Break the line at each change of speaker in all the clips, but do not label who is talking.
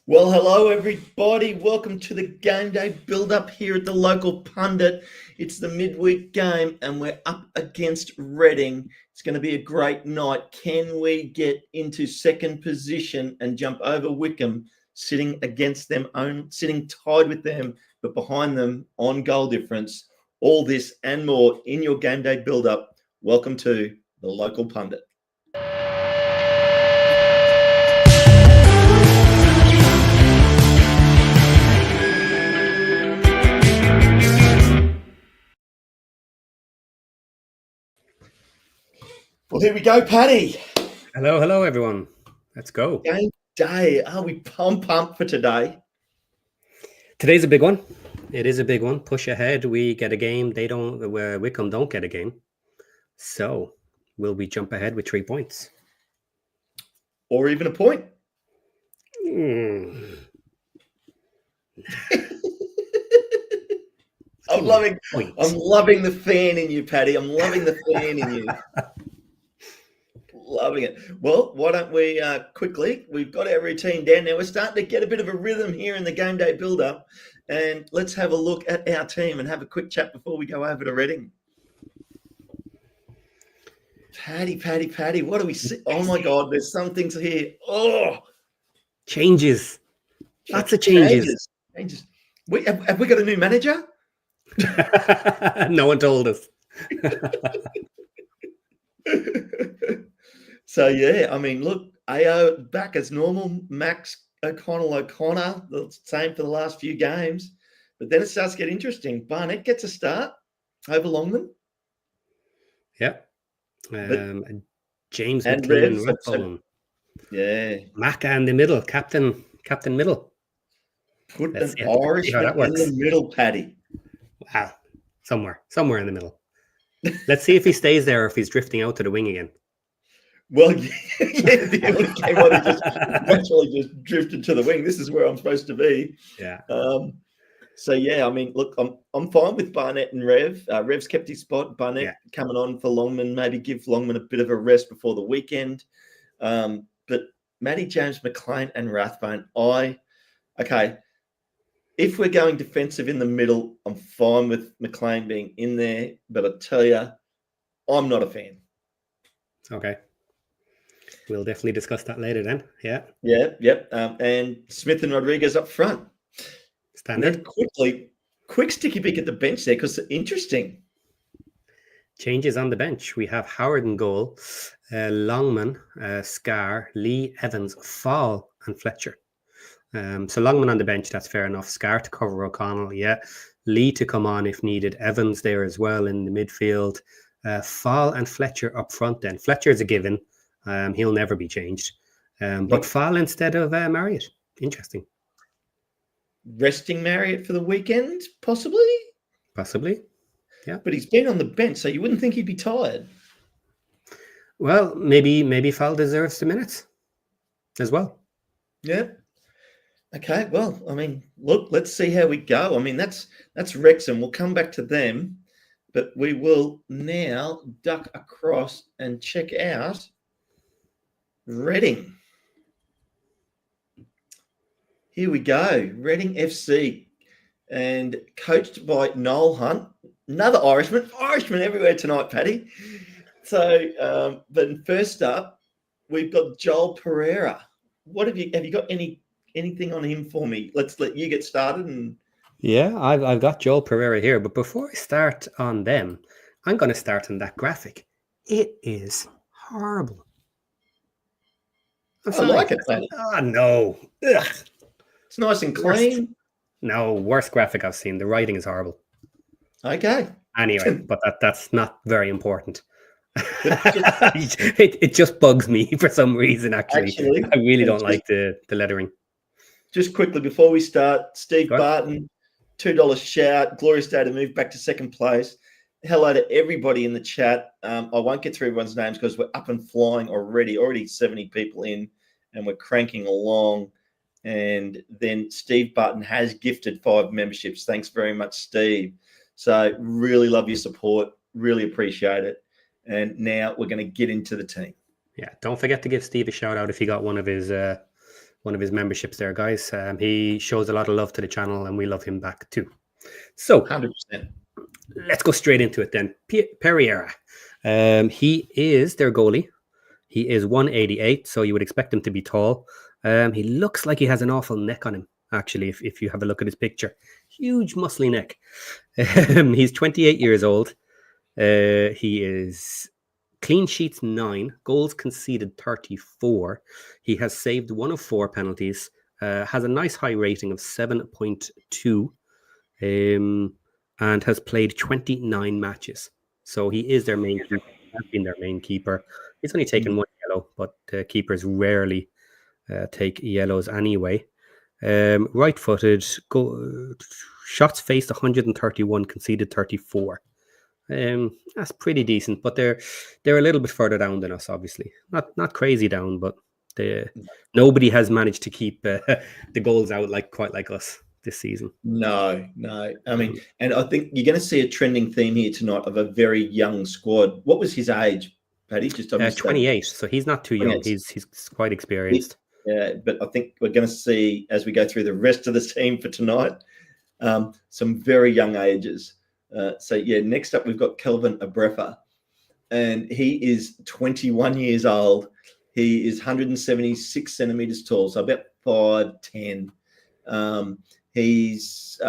Well, hello everybody. Welcome to the game day build-up here at the local pundit. It's the midweek game and we're up against Reading. It's going to be a great night. Can we get into second position and jump over Wickham, sitting tied with them, but behind them on goal difference? All this and more in your game day build-up. Welcome to the local pundit. Well, here we go, Paddy.
Hello, everyone. Let's go.
Game day. Are we pumped for today?
Today's a big one. It is a big one. Push ahead. We get a game. Wickham don't get a game. So will we jump ahead with 3 points?
Or even a point? I'm loving the fan in you, Paddy. I'm loving the fan in you. Loving it. Well, why don't we quickly, we've got our routine down now. We're starting to get a bit of a rhythm here in the game day build-up. And let's have a look at our team and have a quick chat before we go over to Reading. Paddy, what do we see? Oh, my God, there's some things here. Oh!
Changes. Lots of changes.
Have we got a new manager?
No one told us.
So, yeah, I mean, look, AO back as normal. Max O'Connell, the same for the last few games. But then it starts to get interesting. Barnett gets a start over Longman.
Yeah. James McLean.
Yeah.
Macca in the middle. Captain middle.
Put an Irishman in the middle, Paddy.
Wow. Somewhere in the middle. Let's see if he stays there or if he's drifting out to the wing again.
Well, yeah, the only game on, he just naturally just drifted to the wing. This is where I'm supposed to be.
Yeah.
So yeah, I mean, look, I'm fine with Barnett and Rev. Rev's kept his spot. Barnett coming on for Longman, maybe give Longman a bit of a rest before the weekend. But Matty, James, McLean, and Rathbone, if we're going defensive in the middle, I'm fine with McLean being in there. But I tell you, I'm not a fan.
Okay. We'll definitely discuss that later then. Yeah.
Yep. And Smith and Rodriguez up front.
Standard.
And then quick sticky peek at the bench there because it's interesting.
Changes on the bench. We have Howard in goal, Longman, Scar, Lee, Evans, Fall, and Fletcher. So Longman on the bench, that's fair enough. Scar to cover O'Connell, yeah. Lee to come on if needed. Evans there as well in the midfield. Fall and Fletcher up front then. Fletcher's a given. He'll never be changed. But Fall instead of Marriott. Interesting.
Resting Marriott for the weekend, possibly?
Possibly, yeah.
But he's been on the bench, so you wouldn't think he'd be tired.
Well, maybe Fall deserves the minutes as well.
Yeah. Okay, well, I mean, look, let's see how we go. I mean, that's Wrexham. We'll come back to them, but we will now duck across and check out Reading. Here we go. Reading FC and coached by Noel Hunt, another Irishman everywhere tonight, Paddy. So, but first up, we've got Joel Pereira. What have you got anything on him for me? Let's let you get started. And
yeah, I've got Joel Pereira here, but before I start on them, I'm going to start on that graphic. It is horrible.
I like it, Paddy.
Oh, no. Ugh.
It's nice and clean.
Worst graphic I've seen. The writing is horrible.
Okay.
Anyway, but that's not very important. It just bugs me for some reason, actually. I really don't like the lettering.
Just quickly, before we start, Steve Barton, $2 shout. Glorious day to move back to second place. Hello to everybody in the chat. I won't get through everyone's names because we're up and flying already 70 people in, and we're cranking along. And then Steve Barton has gifted 5 memberships. Thanks very much, Steve. So really love your support. Really appreciate it. And now we're going to get into the team.
Yeah, don't forget to give Steve a shout out if he got one of his one of his memberships there, guys. He shows a lot of love to the channel, and we love him back too. So
100%.
let's go straight into it then. Pereira. He is their goalie. He is 188, so you would expect him to be tall. He looks like he has an awful neck on him, actually, if you have a look at his picture. Huge, muscly neck. He's 28 years old. He is clean sheets 9, goals conceded 34. He has saved 1 of 4 penalties, has a nice high rating of 7.2, and has played 29 matches. So he is their main keeper, has been their main keeper. He's only taken 1 yellow, but keepers rarely take yellows anyway. Right-footed, shots faced 131, conceded 34. That's pretty decent, but they're a little bit further down than us, obviously. Not crazy down, but nobody has managed to keep the goals out quite like us this season.
No. I mean, and I think you're going to see a trending theme here tonight of a very young squad. What was his age, Paddy? Just
28, so he's not too young. He's quite experienced.
Yeah, but I think we're going to see, as we go through the rest of the team for tonight, some very young ages. Next up we've got Kelvin Abrefa, and he is 21 years old. He is 176 centimeters tall, so about 5'10". He's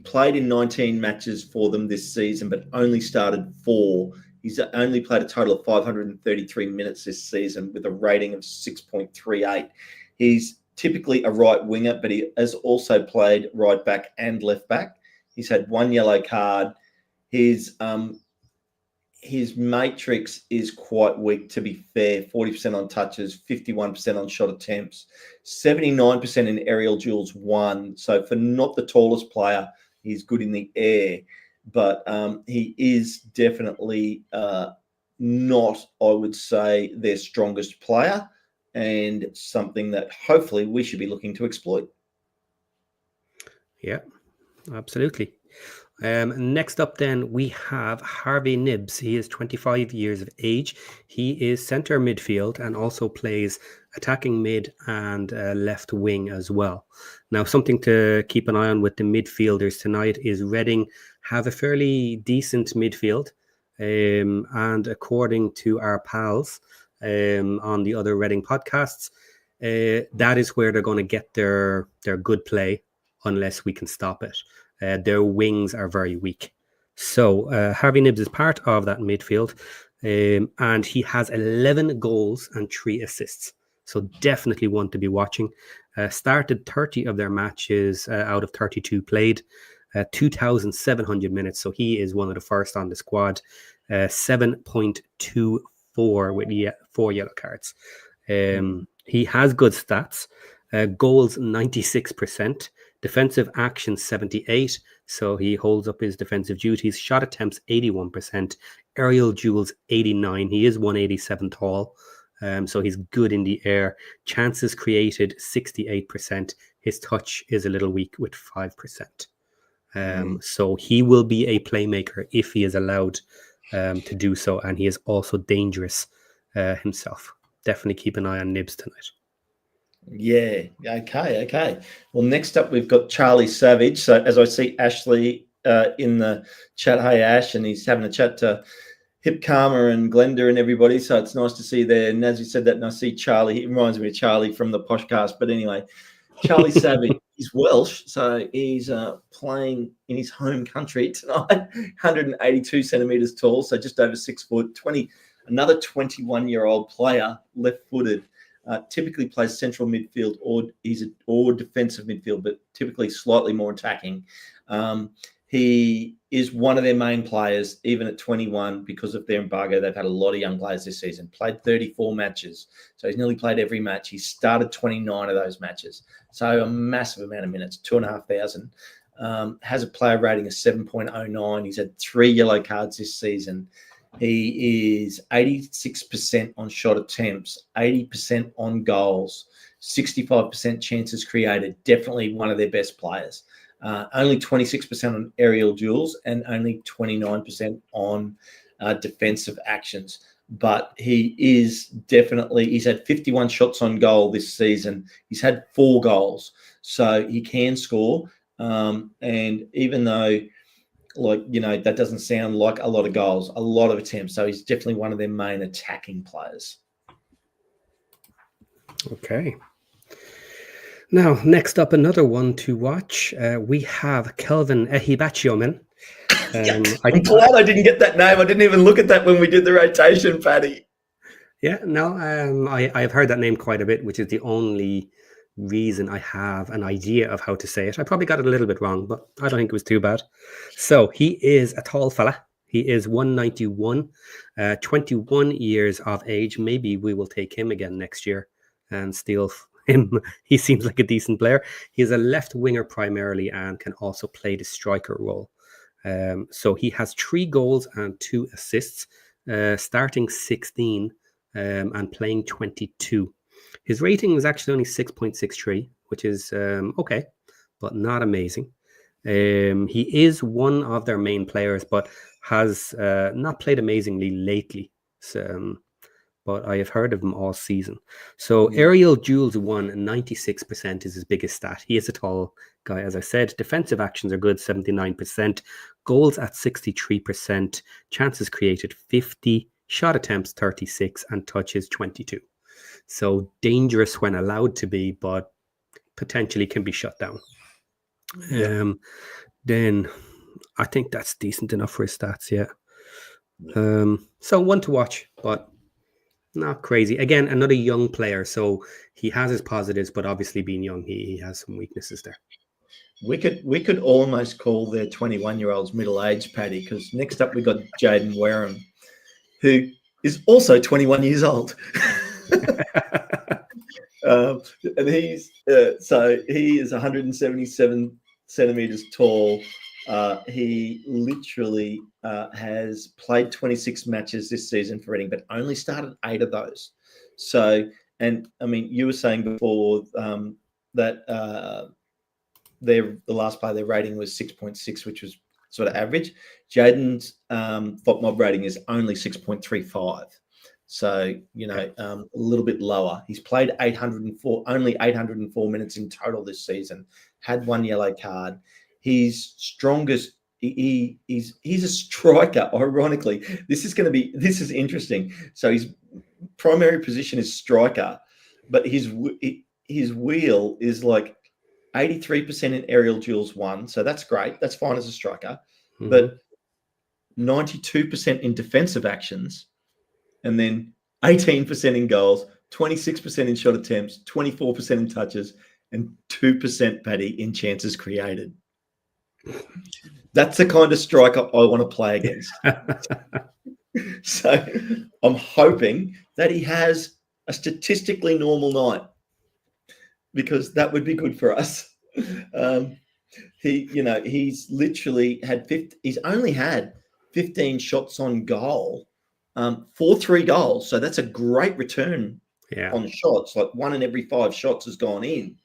played in 19 matches for them this season, but only started 4. He's only played a total of 533 minutes this season with a rating of 6.38. He's typically a right winger, but he has also played right back and left back. He's had 1 yellow card. His matrix is quite weak, to be fair. 40% on touches, 51% on shot attempts, 79% in aerial duels won. So for not the tallest player, he's good in the air. But he is definitely not, I would say, their strongest player, and something that hopefully we should be looking to exploit.
Yeah, absolutely. Next up then, we have Harvey Nibbs. He is 25 years of age. He is centre midfield and also plays attacking mid and left wing as well. Now, something to keep an eye on with the midfielders tonight is Reading have a fairly decent midfield. And according to our pals on the other Reading podcasts, that is where they're going to get their good play unless we can stop it. Their wings are very weak. So Harvey Nibbs is part of that midfield, and he has 11 goals and 3 assists. So definitely one to be watching. Started 30 of their matches out of 32 played, 2,700 minutes. So he is one of the first on the squad. 7.24 with 4 yellow cards. He has good stats. Goals 96%. Defensive action 78, so he holds up his defensive duties. Shot attempts 81%, aerial duels 89. He is 187 tall, so he's good in the air. Chances created 68%. His touch is a little weak with 5%. So he will be a playmaker if he is allowed to do so, and he is also dangerous himself. Definitely keep an eye on Nibbs tonight.
Yeah. Okay. Well, next up we've got Charlie Savage. So as I see Ashley in the chat, hey Ash, and he's having a chat to Hip Karma and Glenda and everybody. So it's nice to see there. And as you said that, and I see Charlie. He reminds me of Charlie from the podcast. But anyway, Charlie Savage, he's Welsh, so he's playing in his home country tonight. 182 centimeters tall, so just over 6 foot. Another 21-year-old player, left-footed. Typically plays central midfield or defensive midfield, but typically slightly more attacking. He is one of their main players, even at 21, because of their embargo. They've had a lot of young players this season. Played 34 matches, so he's nearly played every match. He started 29 of those matches, so a massive amount of minutes, 2,500. Has a player rating of 7.09. He's had 3 yellow cards this season. He is 86% on shot attempts, 80% on goals, 65% chances created. Definitely one of their best players. Only 26% on aerial duels and only 29% on defensive actions. but he is definitely, he's had 51 shots on goal this season. He's had 4 goals, so he can score. And even though, like, that doesn't sound like a lot of goals, a lot of attempts. So he's definitely one of their main attacking players.
Okay. Now, next up, another one to watch. We have Kelvin Ehibachiomen.
I'm glad I didn't get that name. I didn't even look at that when we did the rotation, Paddy.
Yeah, no, I've heard that name quite a bit, which is the only reason I have an idea of how to say it. I probably got it a little bit wrong, but I don't think it was too bad. So he is a tall fella. He is 191, 21 years of age. Maybe we will take him again next year and steal him. He seems like a decent player. He's a left winger primarily and can also play the striker role. So he has 3 goals and 2 assists, starting 16 and playing 22. His rating is actually only 6.63, which is okay, but not amazing. He is one of their main players, but has not played amazingly lately. So, but I have heard of him all season. So aerial duels won, 96% is his biggest stat. He is a tall guy, as I said. Defensive actions are good, 79%. Goals at 63%. Chances created, 50. Shot attempts, 36. And touches, 22. So dangerous when allowed to be, but potentially can be shut down. Yeah. Then I think that's decent enough for his stats, yeah. So one to watch, but not crazy. Again, another young player, so he has his positives, but obviously being young, he has some weaknesses there.
We could almost call their 21-year-olds middle-aged, Paddy, because next up we got Jaden Wareham, who is also 21 years old. And he's so he is 177 centimeters tall. He literally has played 26 matches this season for Reading, but only started 8 of those. So, and I mean, you were saying before that the last player, their rating was 6.6, which was sort of average. Jaden's FOTMob rating is only 6.35. So, a little bit lower. He's played only 804 minutes in total this season, had 1 yellow card. He's strongest. He's a striker. Ironically, this is interesting. So his primary position is striker, but his wheel is like 83% in aerial duels won. So that's great. That's fine as a striker, but 92% in defensive actions, and then 18% in goals, 26% in shot attempts, 24% in touches, and 2%, Paddy, in chances created. That's the kind of striker I want to play against. So I'm hoping that he has a statistically normal night, because that would be good for us. He's literally had he's only had 15 shots on goal for 3 goals. So that's a great return on shots. Like 1 in every 5 shots has gone in.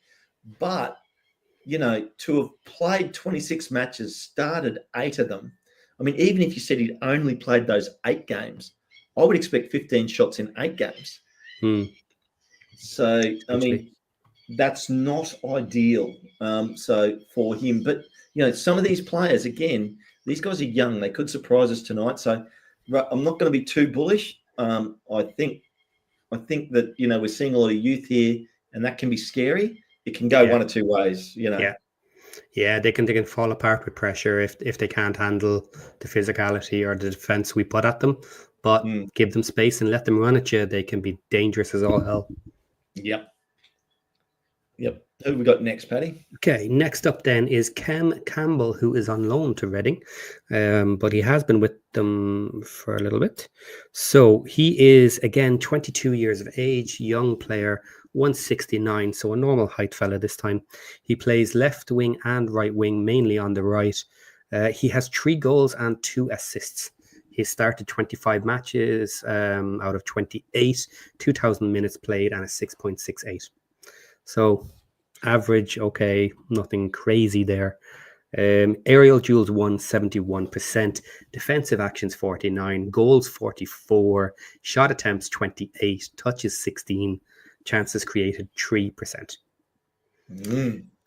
But, to have played 26 matches, started 8 of them. I mean, even if you said he'd only played those 8 games, I would expect 15 shots in 8 games. So, I mean, that's not ideal. So for him, but some of these players, again, these guys are young. They could surprise us tonight. So I'm not going to be too bullish. I think that we're seeing a lot of youth here, and that can be scary. It can go one or two ways.
Yeah, they can fall apart with pressure if they can't handle the physicality or the defense we put at them. But give them space and let them run at you. They can be dangerous as all hell.
Yep. Who have we got next, Paddy?
Okay, next up then is Kem Campbell, who is on loan to Reading, but he has been with them for a little bit. So he is, again, 22 years of age, young player, 169, so a normal height fella this time. He plays left wing and right wing, mainly on the right. He has 3 goals and 2 assists. He started 25 matches out of 28, 2,000 minutes played, and a 6.68. So average, okay, nothing crazy there. Aerial duels won 71%, defensive actions 49, goals 44, shot attempts 28, touches 16, chances created 3%,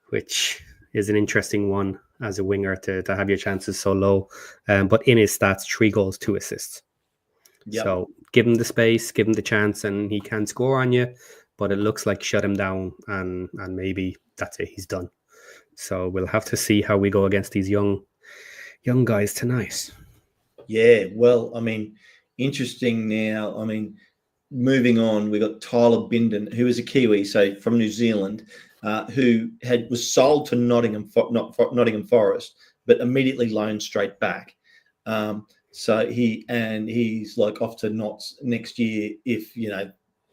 which is an interesting one as a winger to have your chances so low. But in his stats, 3 goals, 2 assists.
Yep.
So give him the space, give him the chance, and he can score on you. But it looks like shut him down, and maybe that's it. He's done. So we'll have to see how we go against these young guys tonight.
Yeah, well, I mean, interesting now. I mean, moving on, we got Tyler Bindon, who is a Kiwi, so from New Zealand, who was sold to Nottingham Forest, but immediately loaned straight back. So he's like off to Notts next year if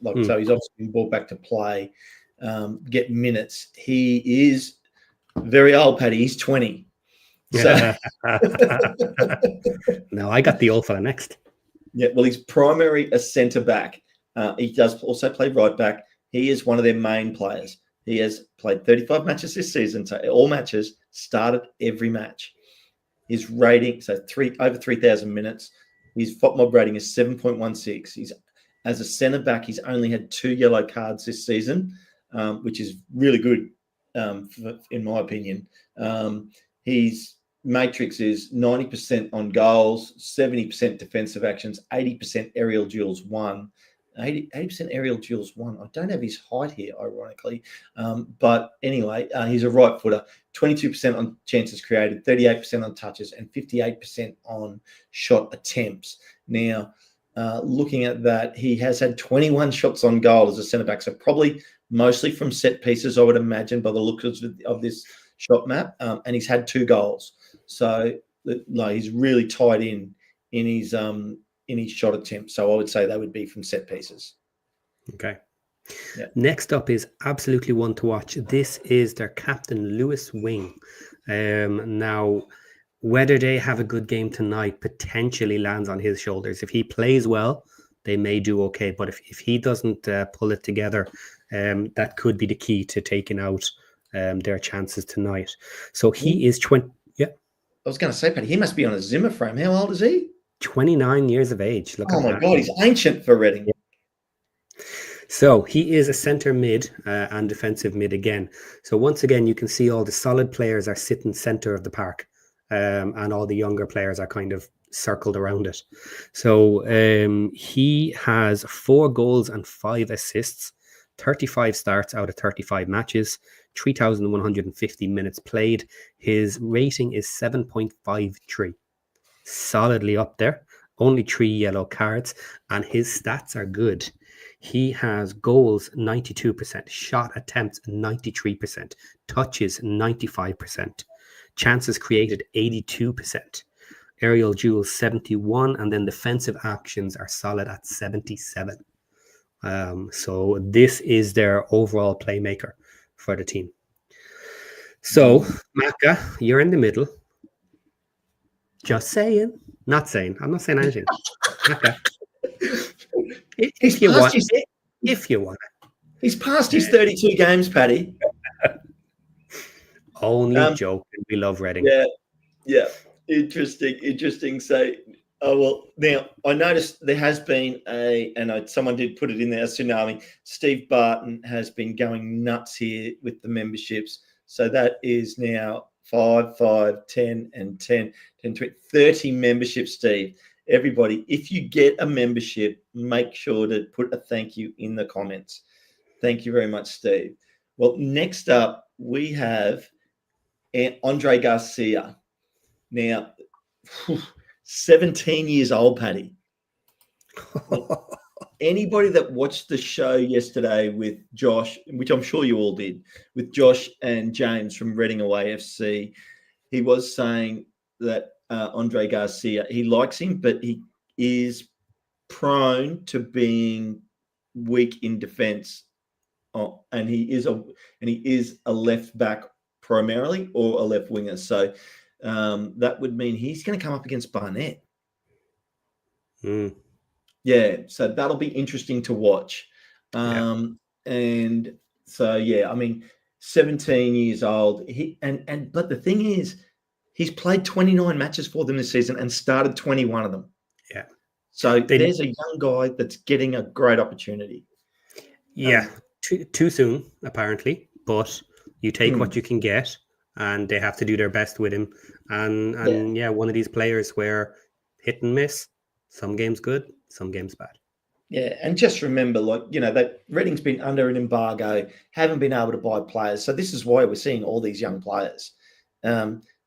so he's obviously been brought back to play, get minutes. He is very old, Paddy. He's 20. So
no, I got the old fella next.
Yeah, well, he's primary a centre back. He does also play right back. He is one of their main players. He has played 35 matches this season, so all matches, started every match. His rating, so over 3,000 minutes. His FOTMOB rating is 7.16. He's as a centre back, he's only had 2 yellow cards this season, which is really good, in my opinion. His matrix is 90% on goals, 70% defensive actions, 80% aerial duels won. 80% aerial duels won. I don't have his height here, ironically. But anyway, he's a right footer. 22% on chances created, 38% on touches, and 58% on shot attempts. Now, looking at that, he has had 21 shots on goal as a centre-back, so probably mostly from set pieces, I would imagine, by the looks of this shot map. And he's had 2 goals. So he's really tied in his shot attempts. So I would say they would be from set pieces.
Okay.
Yeah.
Next up is absolutely one to watch. This is their captain, Lewis Wing. Now, whether they have a good game tonight potentially lands on his shoulders. If he plays well, they may do okay. But if he doesn't pull it together, that could be the key to taking out their chances tonight. So he is 20. Yeah.
I was going to say, Paddy, he must be on a Zimmer frame. How old is he?
29 years of age. Look
oh
at
my
that.
God, he's ancient for Reading.
Yeah. So he is a centre mid and defensive mid again. So once again, you can see all the solid players are sitting centre of the park, and all the younger players are kind of circled around it. So he has 4 goals and 5 assists, 35 starts out of 35 matches, 3,150 minutes played. His rating is 7.53. Solidly up there. Only 3 yellow cards, and his stats are good. He has goals 92%, shot attempts 93%, touches 95%, chances created 82%, aerial duels 71, and then defensive actions are solid at 77. So this is their overall playmaker for the team. So, Maka, you're in the middle. Just saying. Not saying. I'm not saying anything. Maka. If you want it.
He's passed his 32 games, Paddy.
Only joking. We love Reading.
Yeah. Interesting. So, now I noticed there has been someone did put it in there, a tsunami. Steve Barton has been going nuts here with the memberships. So that is now 5, 10, and 10, 30 memberships, Steve. Everybody, if you get a membership, make sure to put a thank you in the comments. Thank you very much, Steve. Well, next up, we have Andre Garcia. Now, 17 years old, Paddy. Anybody that watched the show yesterday with Josh, which I'm sure you all did, with Josh and James from Reading Away FC, he was saying that Andre Garcia, he likes him, but he is prone to being weak in defense. And he is a left back primarily, or a left winger. So that would mean he's going to come up against Barnett. Yeah, so that'll be interesting to watch. And so, I mean, 17 years old. But the thing is, He's played 29 matches for them this season and started 21 of them.
Yeah.
So there's a young guy that's getting a great opportunity.
Yeah, too soon, apparently, but you take what you can get, and they have to do their best with him. And one of these players where hit and miss, some games good, some games bad.
Yeah, and just remember, that Reading's been under an embargo, haven't been able to buy players. So this is why we're seeing all these young players,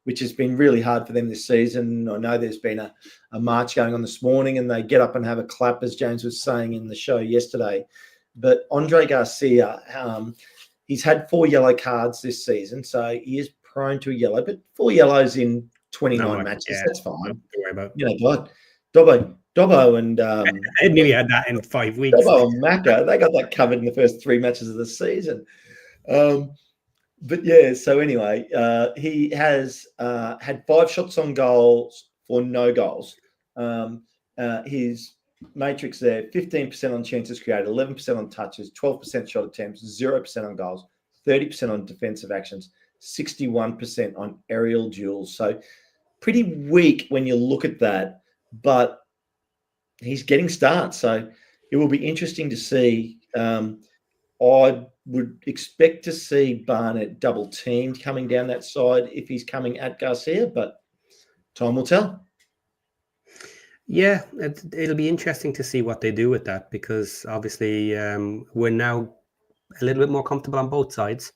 which has been really hard for them this season. I know there's been a march going on this morning, and they get up and have a clap, as James was saying in the show yesterday. But Andre Garcia, he's had 4 yellow cards this season, so he is prone to a yellow, but 4 yellows in 29 matches, that's fine.
Don't worry about.
Dobbo and
I nearly had that in 5 weeks.
Dobbo and Macca, they got that covered in the first 3 matches of the season. But yeah, so anyway, he has had 5 shots on goals for no goals. His matrix there, 15% on chances created, 11% on touches, 12% shot attempts, 0% on goals, 30% on defensive actions, 61% on aerial duels. So pretty weak when you look at that, but he's getting starts. So it will be interesting to see. I would expect to see Barnett double teamed coming down that side if he's coming at Garcia, but time will tell.
Yeah, it'll be interesting to see what they do with that, because obviously we're now a little bit more comfortable on both sides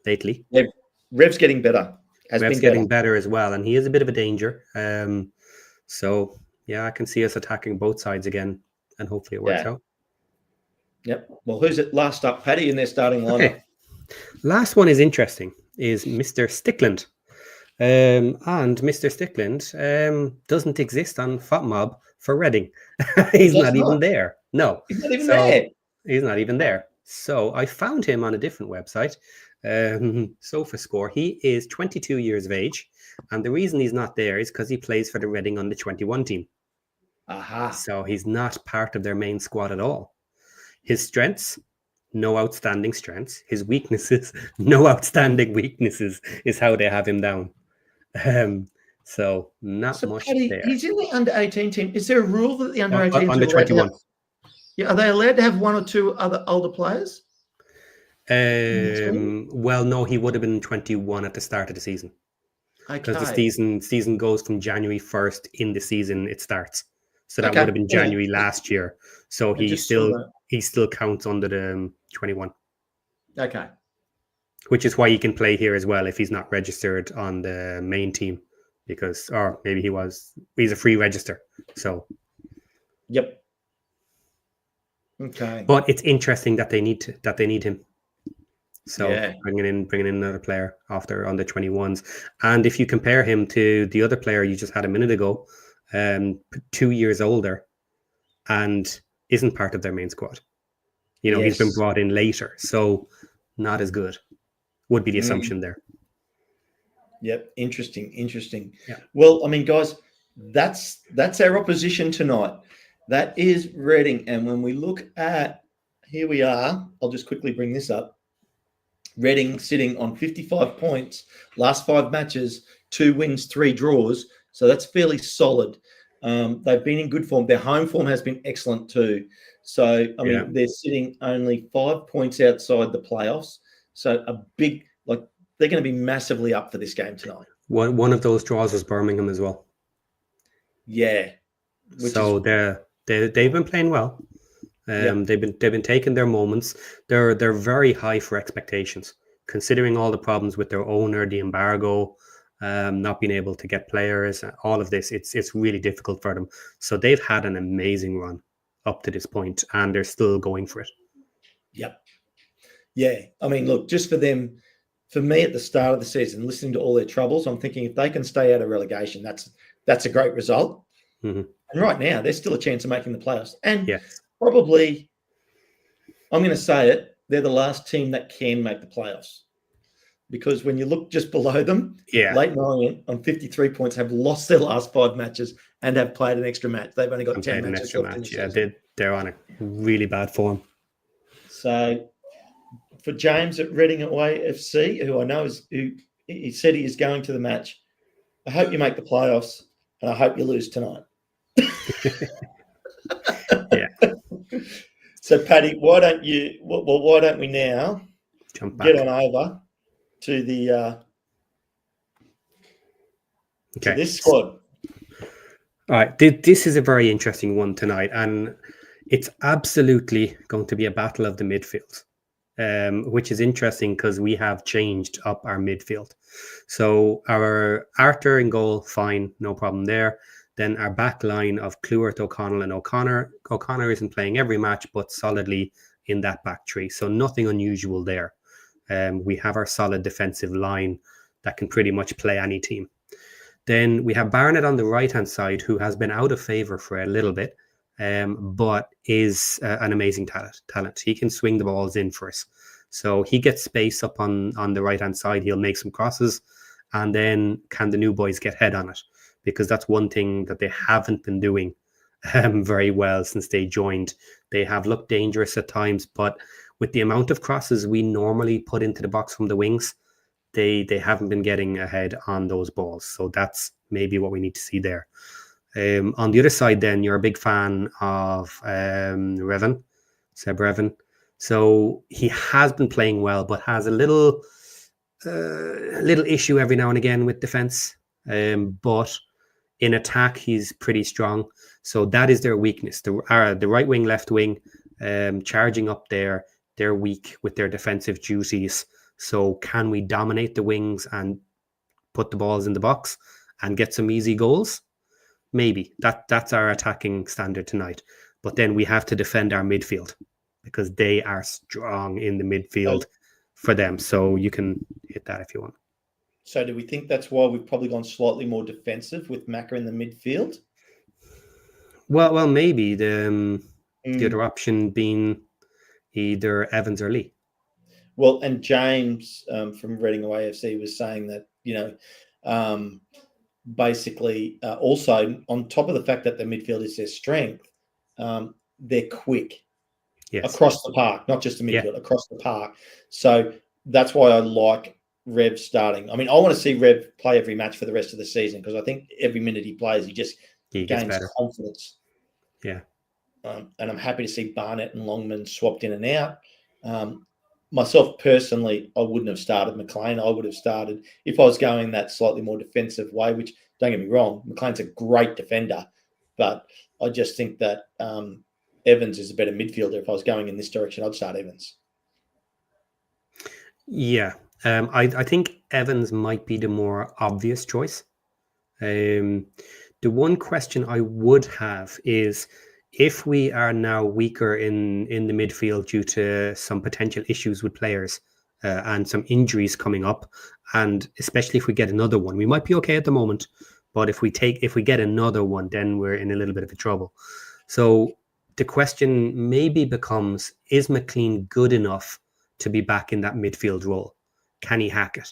lately.
Yeah, Rev's getting better.
Rev's getting better as well, and he is a bit of a danger. So yeah, I can see us attacking both sides again, and hopefully it works out.
Yep. Well, who's it last up, Paddy, in their starting lineup?
Okay. Last one is interesting, is Mr. Stickland. And Mr. Stickland doesn't exist on FOTMob for Reading. He's not even there. No.
He's not even there.
He's not even there. So I found him on a different website, SofaScore. He is 22 years of age. And the reason he's not there is because he plays for the Reading under-21 team.
Aha.
So he's not part of their main squad at all. His strengths, no outstanding strengths. His weaknesses, no outstanding weaknesses, is how they have him down. So not much
Paddy,
there.
He's in the under-18 team. Is there a rule that the under-18
under-21?
Are they allowed to have 1 or 2 other older players?
Well, no, he would have been 21 at the start of the season. Because the season goes from January 1st in the season it starts. So that would have been January last year. So he still counts under the 21.
Okay.
Which is why he can play here as well if he's not registered on the main team, or maybe he's a free register. So.
Yep. Okay.
But it's interesting that they need him. So bringing in another player after under 21s, and if you compare him to the other player you just had a minute ago, 2 years older, and isn't part of their main squad. He's been brought in later, so not as good. Would be the assumption there.
Yep, interesting.
Yeah.
Well, I mean, guys, that's our opposition tonight. That is Reading, and when we look at, here we are. I'll just quickly bring this up. Reading sitting on 55 points, last 5 matches, 2 wins, 3 draws. So that's fairly solid. They've been in good form. Their home form has been excellent too. So, I mean, they're sitting only 5 points outside the playoffs. So they're going to be massively up for this game tonight.
One of those draws was Birmingham as well.
Yeah.
So they've been playing well. They've been taking their moments. They're very high for expectations, considering all the problems with their owner, the embargo, not being able to get players, all of this. It's really difficult for them. So they've had an amazing run up to this point, and they're still going for it.
Yep. Yeah. I mean, look, just for them, for me at the start of the season, listening to all their troubles, I'm thinking if they can stay out of relegation, that's a great result.
Mm-hmm.
And right now, there's still a chance of making the playoffs. And probably, I'm going to say it, they're the last team that can make the playoffs. Because when you look just below them, Leighton Orient on 53 points have lost their last 5 matches and have played an extra match. They've only got 10 matches left.
They're on a really bad form.
So for James at Reading Away FC, who I know he said he is going to the match, I hope you make the playoffs, and I hope you lose tonight.
Yeah.
So, Paddy, why don't we now
Jump back.
get on over to the to
Okay.
this squad?
All right. This is a very interesting one tonight, and it's absolutely going to be a battle of the midfield, which is interesting because we have changed up our midfield. So our Arthur in goal, fine, no problem there. Then our back line of Clewert, O'Connell, and O'Connor. O'Connor isn't playing every match, but solidly in that back three. So nothing unusual there. We have our solid defensive line that can pretty much play any team. Then we have Barnett on the right-hand side, who has been out of favour for a little bit, but is an amazing talent. He can swing the balls in for us. So he gets space up on the right-hand side. He'll make some crosses. And then can the new boys get head on it? Because that's one thing that they haven't been doing very well since they joined. They have looked dangerous at times, but with the amount of crosses we normally put into the box from the wings, they haven't been getting ahead on those balls. So that's maybe what we need to see there. On the other side, then, you're a big fan of Seb Revan. So he has been playing well, but has a little issue every now and again with defense. But in attack, he's pretty strong. So that is their weakness. The right wing, left wing, charging up there, they're weak with their defensive duties. So can we dominate the wings and put the balls in the box and get some easy goals? Maybe. That's our attacking standard tonight. But then we have to defend our midfield because they are strong in the midfield for them. So you can hit that if you want.
So do we think that's why we've probably gone slightly more defensive with Macca in the midfield?
Well, maybe the other option being either Evans or Lee.
Well, and James from Reading Away FC was saying that, basically also on top of the fact that the midfield is their strength, they're quick across the park, not just the midfield, across the park. So that's why I like Rev starting. I mean, I want to see Rev play every match for the rest of the season because I think every minute he plays, he gains confidence.
Yeah.
And I'm happy to see Barnett and Longman swapped in and out. Myself personally, I wouldn't have started McLean. I would have started, if I was going that slightly more defensive way, which, don't get me wrong, McLean's a great defender, but I just think that Evans is a better midfielder. If I was going in this direction, I'd start Evans.
Yeah. I think Evans might be the more obvious choice. The one question I would have is, if we are now weaker in the midfield due to some potential issues with players and some injuries coming up, and especially if we get another one, we might be okay at the moment, but if we get another one, then we're in a little bit of trouble. So the question maybe becomes, is McLean good enough to be back in that midfield role? Can he hack it?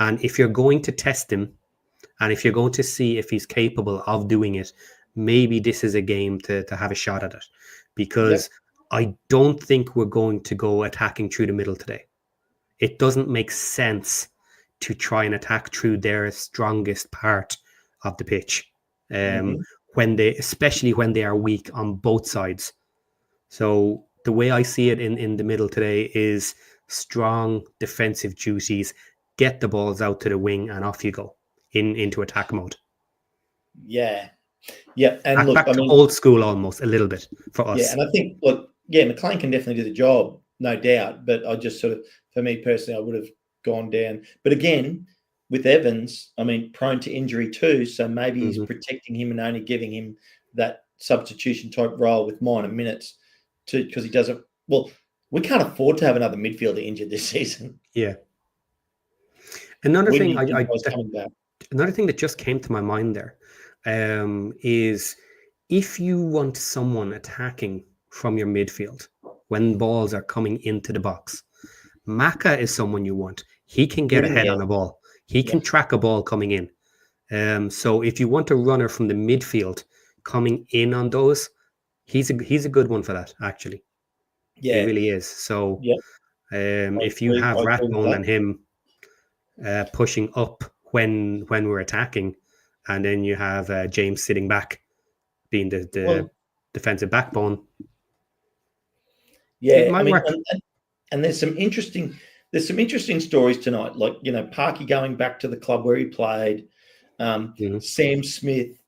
And if you're going to test him, and if you're going to see if he's capable of doing it, maybe this is a game to have a shot at it, because I don't think we're going to go attacking through the middle today. It doesn't make sense to try and attack through their strongest part of the pitch, especially when they are weak on both sides. So the way I see it in the middle today is strong defensive duties, get the balls out to the wing, and off you go into attack mode.
Yeah. Yeah, and
back to old school almost a little bit for us.
Yeah, and I think, McLean can definitely do the job, no doubt. But I just for me personally, I would have gone down. But again, with Evans, I mean, prone to injury too. So maybe he's protecting him and only giving him that substitution type role with minor minutes because he doesn't. Well, we can't afford to have another midfielder injured this season.
Yeah. Another thing that just came to my mind there is, if you want someone attacking from your midfield when balls are coming into the box, Macca is someone you want. He can get ahead on a ball. He can track a ball coming in. So if you want a runner from the midfield coming in on those, he's a good one for that, actually. Yeah, he really is. So if you have Ratbone and him pushing up when we're attacking, and then you have James sitting back, being the defensive backbone. It
Yeah, I
might
mean,
work.
and there's some interesting stories tonight. Like, you know, Parky going back to the club where he played, Sam Smith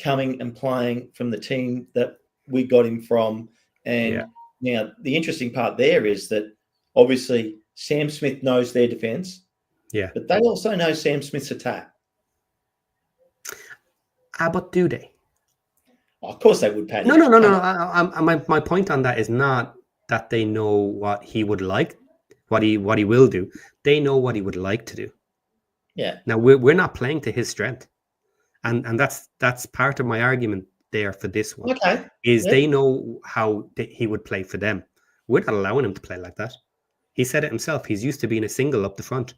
coming and playing from the team that we got him from, and now the interesting part there is that obviously Sam Smith knows their defense, but they also know Sam Smith's attack.
But do they?
Oh, of course they would, Paddy.
No. My point on that is not that they know what he would like, what he will do. They know what he would like to do.
Yeah.
Now we're not playing to his strength, and that's part of my argument there for this one.
Okay.
Is they know how he would play for them. We're not allowing him to play like that. He said it himself. He's used to being a single up the front,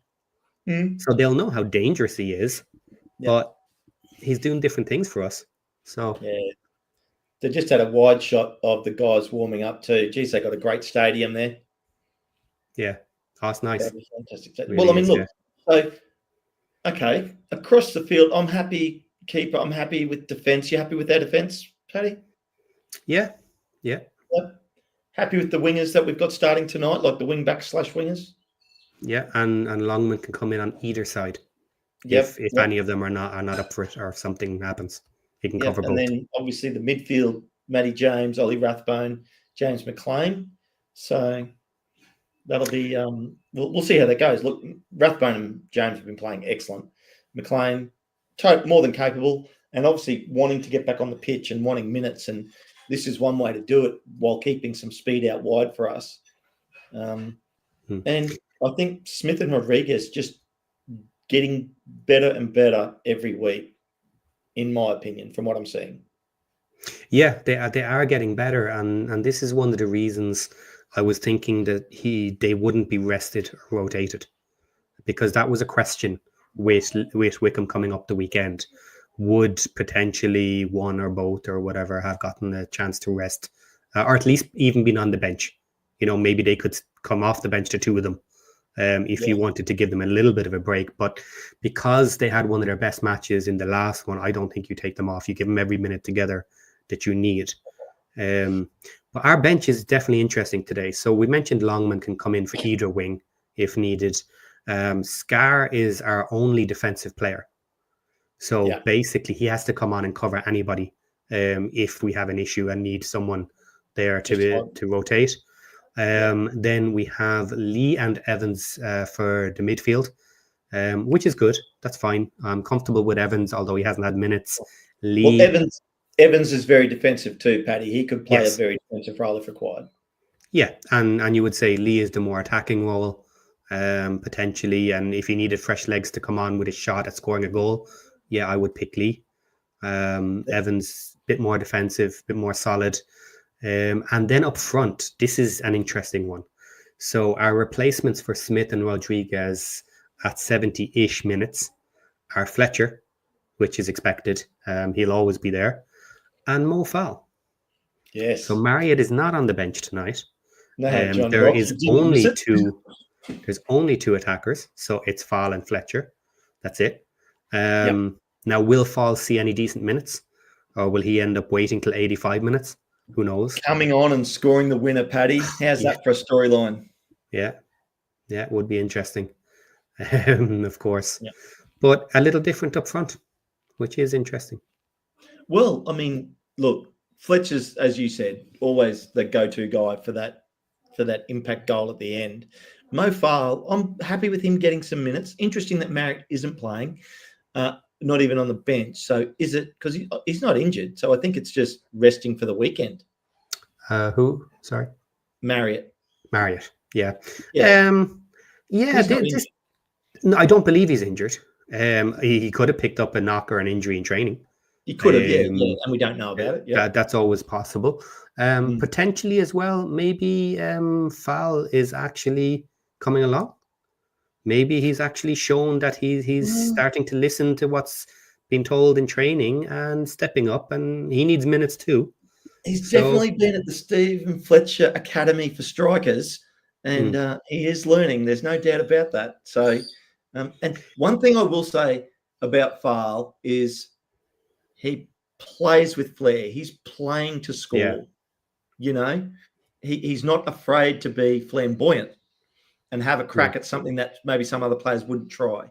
so they'll know how dangerous he is. But he's doing different things for us. So
they just had a wide shot of the guys warming up too. Geez, they got a great stadium there.
Yeah, that's nice.
That was fantastic.
Really
well, I mean, look. So, okay, across the field, I'm happy. Keeper, I'm happy with defense. You happy with their defense, Paddy?
Yeah.
Happy with the wingers that we've got starting tonight, like the wing back / wingers.
Yeah, and Longman can come in on either side. If any of them are not up for it, or if something happens, he can cover both.
And then obviously the midfield, Matty James, Ollie Rathbone, James McLean. So that'll be we'll see how that goes. Look, Rathbone and James have been playing excellent. McLean, more than capable, and obviously wanting to get back on the pitch and wanting minutes. And this is one way to do it while keeping some speed out wide for us. And I think Smith and Rodriguez just getting better and better every week, in my opinion, from what I'm seeing.
Yeah, they are getting better, and this is one of the reasons I was thinking that they wouldn't be rested or rotated, because that was a question with Wickham coming up the weekend. Would potentially one or both or whatever have gotten a chance to rest, or at least even been on the bench? You know, maybe they could come off the bench to two of them. If you wanted to give them a little bit of a break. But because they had one of their best matches in the last one, I don't think you take them off. You give them every minute together that you need. But our bench is definitely interesting today. So we mentioned Longman can come in for either wing if needed. Scar is our only defensive player. So basically he has to come on and cover anybody if we have an issue and need someone there to rotate. Then we have Lee and Evans for the midfield, which is good. That's fine. I'm comfortable with Evans, although he hasn't had minutes. Lee,
well, Evans is very defensive too, Paddy. He could play a very defensive role if required.
Yeah, and you would say Lee is the more attacking role, potentially. And if he needed fresh legs to come on with a shot at scoring a goal, I would pick Lee. Evans, a bit more defensive, a bit more solid. And then up front, this is an interesting one. So our replacements for Smith and Rodriguez at 70-ish minutes are Fletcher, which is expected. He'll always be there. And Mo Fall.
Yes.
So Marriott is not on the bench tonight.
No,
there's only two attackers. So it's Fall and Fletcher. That's it. Now, will Fall see any decent minutes? Or will he end up waiting till 85 minutes? Who knows?
Coming on and scoring the winner, Paddy. How's that for a storyline?
Yeah, it would be interesting, of course. Yeah. But a little different up front, which is interesting.
Well, I mean, look, Fletcher's, as you said, always the go-to guy for that impact goal at the end. Mo Fall, I'm happy with him getting some minutes. Interesting that Marriott isn't playing. Not even on the bench. So is it because he's not injured? So I think it's just resting for the weekend.
Who? Sorry,
Marriott.
Yeah.
No,
I don't believe he's injured. He could have picked up a knock or an injury in training.
He could have, and we don't know about it. Yeah,
that's always possible. Potentially as well. Maybe Fall is actually coming along. Maybe he's actually shown that he's starting to listen to what's been told in training and stepping up, and he needs minutes too.
He's definitely been at the Stephen Fletcher Academy for Strikers, and he is learning. There's no doubt about that. So And one thing I will say about Fale is he plays with flair. He's playing to score. You know, he's not afraid to be flamboyant and have a crack at something that maybe some other players wouldn't try,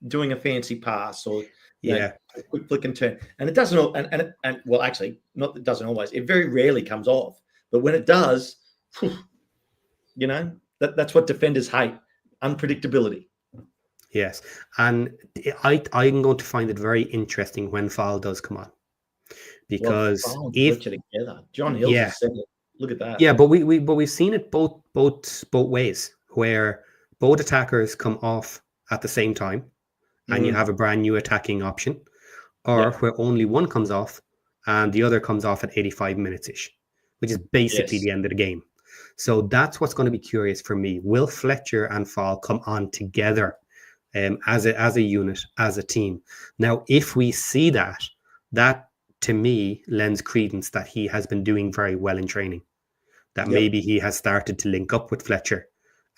doing a fancy pass or a quick flick and turn. And it doesn't, and well, actually, not that it doesn't always. It very rarely comes off, but when it does, you know, that's what defenders hate: unpredictability.
Yes, and I'm going to find it very interesting when Fale does come on, because
if together, John Hills has said it. Look at that.
Yeah, but we've seen it both ways, where both attackers come off at the same time, and you have a brand new attacking option, or where only one comes off and the other comes off at 85 minutes ish, which is basically the end of the game. So that's what's going to be curious for me. Will Fletcher and Fale come on together as a unit, as a team? Now, if we see that to me lends credence that he has been doing very well in training, that maybe he has started to link up with Fletcher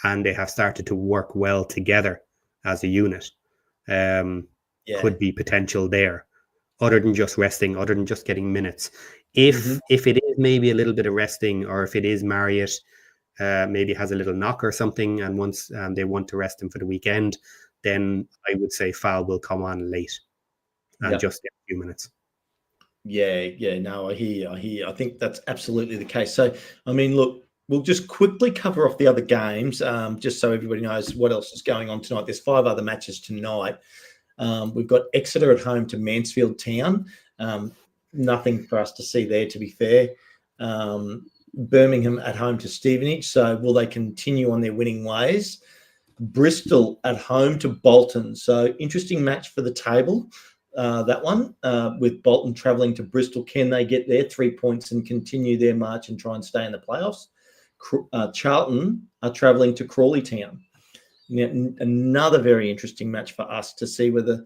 and they have started to work well together as a unit. Could be potential there, other than just resting, other than just getting minutes. If it is maybe a little bit of resting, or if it is Marriott maybe has a little knock or something, and once they want to rest him for the weekend, then I would say Fale will come on late and just get a few minutes.
No, I hear. I think that's absolutely the case. So, I mean, look, we'll just quickly cover off the other games, just so everybody knows what else is going on tonight. There's 5 other matches tonight. We've got Exeter at home to Mansfield Town. Nothing for us to see there, to be fair. Birmingham at home to Stevenage. So, will they continue on their winning ways? Bristol at home to Bolton. So, interesting match for the table. That one, with Bolton travelling to Bristol. Can they get there 3 points and continue their march and try and stay in the playoffs? Charlton are travelling to Crawley Town. Now, another very interesting match for us to see whether.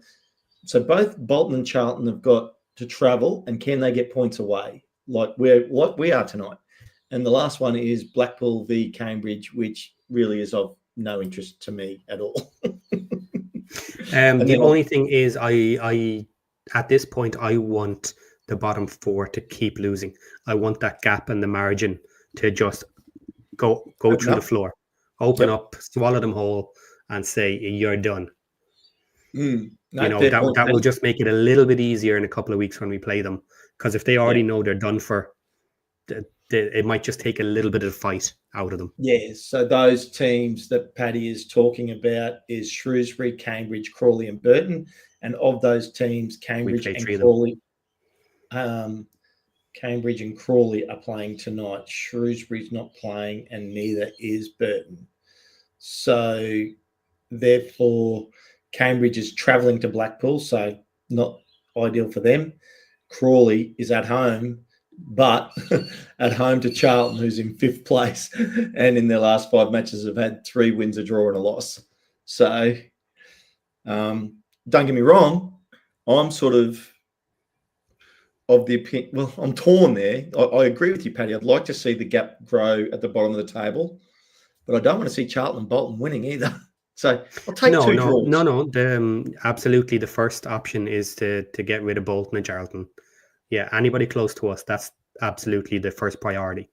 So both Bolton and Charlton have got to travel, and can they get points away like we are tonight? And the last one is Blackpool v Cambridge, which really is of no interest to me at all.
The only thing is, I at this point, I want the bottom 4 to keep losing. I want that gap in the margin to just go through the floor, open up, swallow them whole, and say you're done. That will just make it a little bit easier in a couple of weeks when we play them, because if they already know they're done for, it might just take a little bit of fight out of them.
Yes, so those teams that Paddy is talking about is Shrewsbury, Cambridge, Crawley and Burton. And of those teams, Cambridge and Crawley are playing tonight. Shrewsbury's not playing, and neither is Burton. So therefore, Cambridge is travelling to Blackpool, so not ideal for them. Crawley is at home, but at home to Charlton, who's in 5th place, and in their last 5 matches have had 3 wins, a draw and a loss. So don't get me wrong, I'm sort of the opinion, well, I'm torn there. I agree with you, Paddy. I'd like to see the gap grow at the bottom of the table, but I don't want to see Charlton and Bolton winning either. So I'll take 2 draws.
No. Absolutely, the first option is to get rid of Bolton and Charlton. Yeah, anybody close to us, that's absolutely the first priority.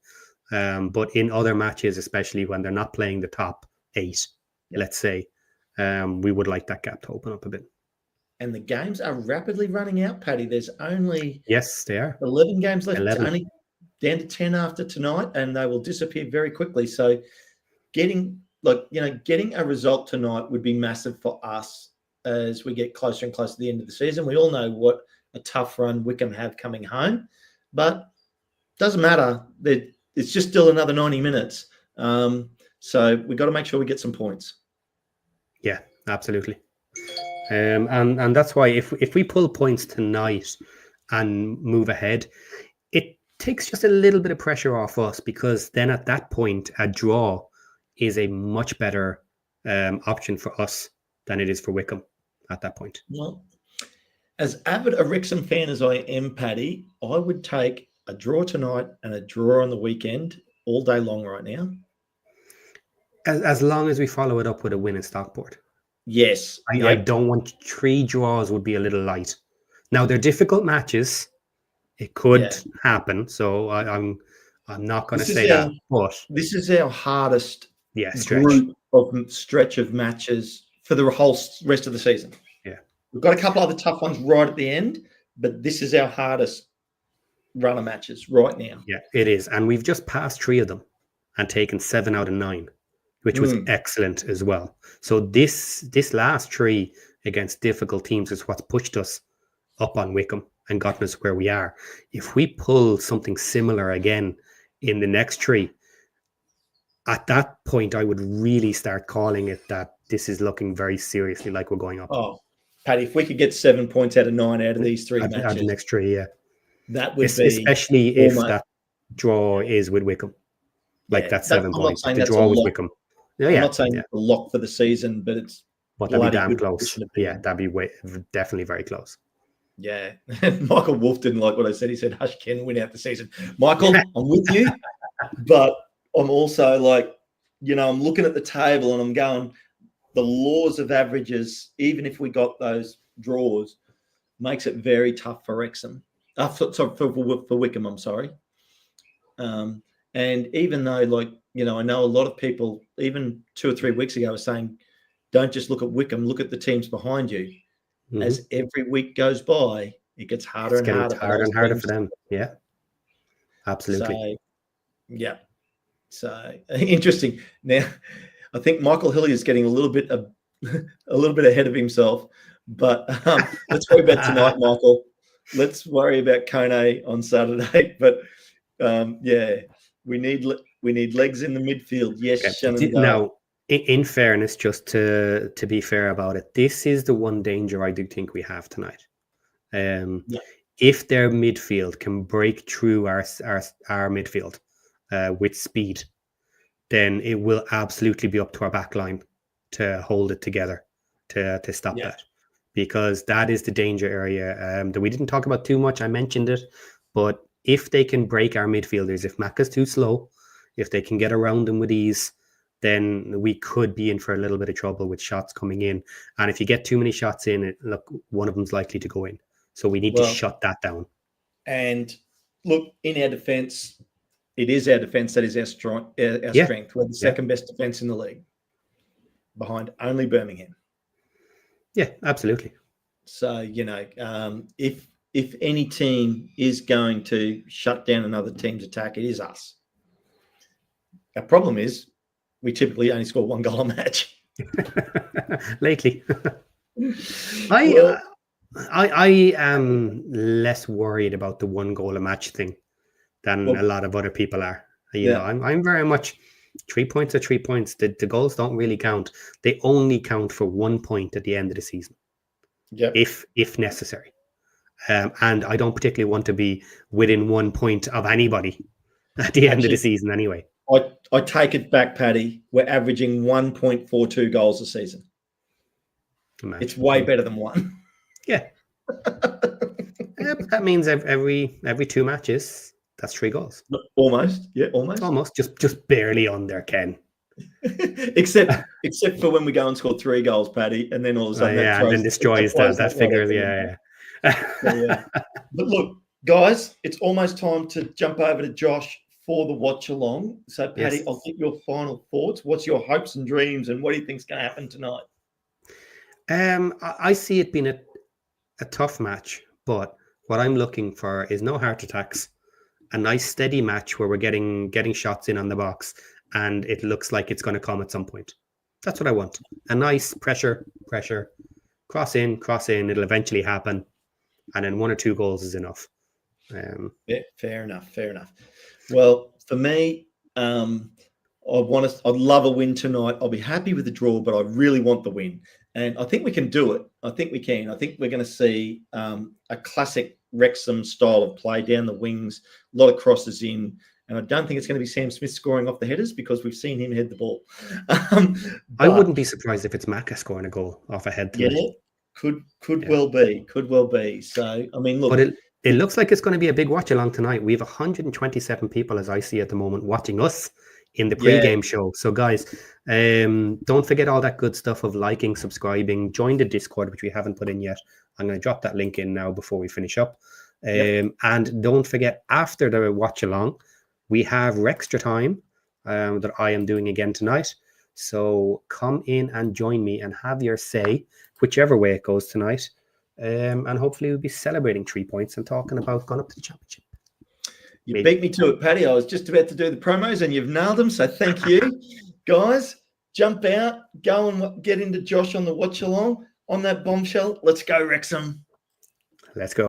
But in other matches, especially when they're not playing the top 8, let's say, we would like that gap to open up a bit.
And the games are rapidly running out, Paddy. There's only
they are
11 games left.
11.
It's only down to 10 after tonight, and they will disappear very quickly. So getting a result tonight would be massive for us as we get closer and closer to the end of the season. We all know what a tough run Wickham have coming home, but doesn't matter. It's just still another 90 minutes. So we've got to make sure we get some points.
Yeah, absolutely. And that's why if we pull points tonight and move ahead, it takes just a little bit of pressure off us, because then at that point, a draw is a much better option for us than it is for Wickham at that point.
Well, as avid a Wrexham fan as I am, Paddy, I would take a draw tonight and a draw on the weekend all day long right now.
As long as we follow it up with a win in Stockport.
Yes.
I don't want 3 draws would be a little light. Now they're difficult matches. It could happen, so I'm not going to say that. But
this is our hardest
stretch.
stretch of matches for the whole rest of the season.
Yeah,
we've got a couple other tough ones right at the end, but this is our hardest run of matches right now.
Yeah, it is, and we've just passed 3 of them and taken 7 out of 9, which was excellent as well. So this last 3 against difficult teams is what's pushed us up on Wickham and gotten us where we are. If we pull something similar again in the next 3, at that point, I would really start calling it that this is looking very seriously like we're going up.
Oh, Paddy, if we could get 7 points out of 9 out of these 3 matches.
Out of the next 3, yeah.
That would be...
Especially if that draw is with Wickham. Like that's 7 points. The draw with Wickham.
I'm not saying it's a lock for the season, but it's...
But that'd be damn close. Yeah, that'd be definitely very close.
Yeah. Michael Wolf didn't like what I said. He said, Hush Ken win out the season. Michael, I'm with you, but I'm also like, I'm looking at the table and I'm going, the laws of averages, even if we got those draws, makes it very tough for Wrexham. For Wickham, I'm sorry. And even though, I know a lot of people, even 2 or 3 weeks ago, were saying, don't just look at Wickham, look at the teams behind you. Mm-hmm. As every week goes by, it gets harder and harder
for them. Yeah, absolutely.
So interesting. Now, I think Michael Hillier is getting a little bit ahead of himself. But let's worry about tonight, Michael. Let's worry about Kone on Saturday. But we need legs in the midfield. Yes, Shannon.
Now, in fairness, just to be fair about it, this is the one danger I do think we have tonight. If their midfield can break through our midfield with speed, then it will absolutely be up to our back line to hold it together to stop that. Because that is the danger area that we didn't talk about too much. I mentioned it, but if they can break our midfielders, if Macca's too slow, if they can get around them with ease, then we could be in for a little bit of trouble with shots coming in. And if you get too many shots in, one of them's likely to go in. So we need to shut that down.
And look, in our defence, it is our defence that is our strength. We're the second best defence in the league, behind only Birmingham.
Yeah, absolutely.
So, if any team is going to shut down another team's attack, it is us. Our problem is we typically only score 1 goal a match.
Lately. I am less worried about the 1 goal a match thing than a lot of other people are. I'm very much 3 points are 3 points. The goals don't really count. They only count for 1 point at the end of the season, if necessary. And I don't particularly want to be within 1 point of anybody at the end of the season anyway.
I take it back, Paddy. We're averaging 1.42 goals a season. Imagine. It's way better than 1.
Yeah. But that means every 2 matches, that's 3 goals.
Almost. Yeah, almost.
Almost. Just barely under, Ken.
except for when we go and score 3 goals, Paddy, and then all of a sudden
and then destroys that figure. Yeah.
But look, guys, it's almost time to jump over to Josh for the watch along. So, Paddy, I'll get your final thoughts. What's your hopes and dreams, and what do you think's going to happen tonight?
I see it being a tough match, but what I'm looking for is no heart attacks, a nice steady match where we're getting shots in on the box, and it looks like it's going to come at some point. That's what I want. A nice pressure, cross in, it'll eventually happen, and then 1 or 2 goals is enough.
Fair enough. Well, for me, I'd love a win tonight. I'll be happy with the draw, but I really want the win. And I think we can do it. I think we can. I think we're going to see a classic Wrexham style of play down the wings, a lot of crosses in. And I don't think it's going to be Sam Smith scoring off the headers because we've seen him head the ball.
I wouldn't be surprised if it's Macca scoring a goal off a head tonight.
Yeah, could well be. So, I mean, look.
But it looks like it's going to be a big watch along tonight. We have 127 people, as I see at the moment, watching us in the
Yeah.
pre-game show. So guys, don't forget all that good stuff of liking, subscribing, join the Discord, which we haven't put in yet. I'm going to drop that link in now before we finish up. And don't forget, after the watch along, we have extra time that I am doing again tonight. So come in and join me and have your say, whichever way it goes tonight. And hopefully we'll be celebrating 3 points and talking about going up to the championship.
You beat me to it, Paddy. I was just about to do the promos and you've nailed them. So thank you. Guys, jump out, go and get into Josh on the watch along on that bombshell. Let's go, Wrexham.
Let's go.